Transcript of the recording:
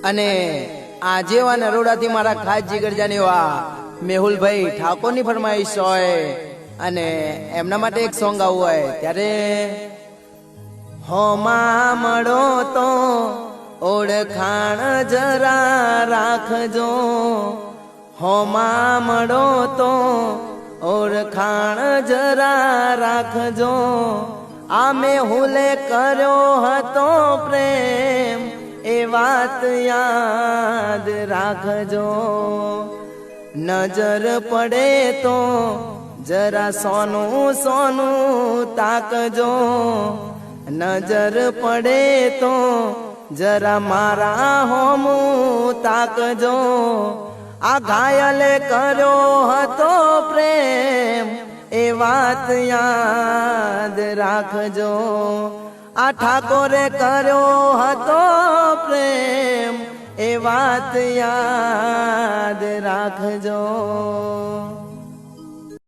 અને આજે વા નરોડાથી મારા ખાસ જીગરજાની વા મેહુલભાઈ ઠાકોરની ફરમાઈશ હોય અને એમના માટે એક સોંગ આવું હોય ત્યારે હોમાં મળો તો ઓળખાણ જરા રાખજો, હોમાં મળો તો ઓળખાણ જરા રાખજો, આ મેહુલે કર્યો હતો પ્રેમ એ વાત યાદ રાખજો, નજર પડે તો જરા સોનું સોનું તાકજો, નજર પડે તો જરા મારા હોમું તાકજો, આ ઘાયલે કર્યો હતો પ્રેમ એ વાત યાદ રાખજો, આ ઠાકોરે કર્યો હતો પ્રેમ એ વાત યાદ રાખજો।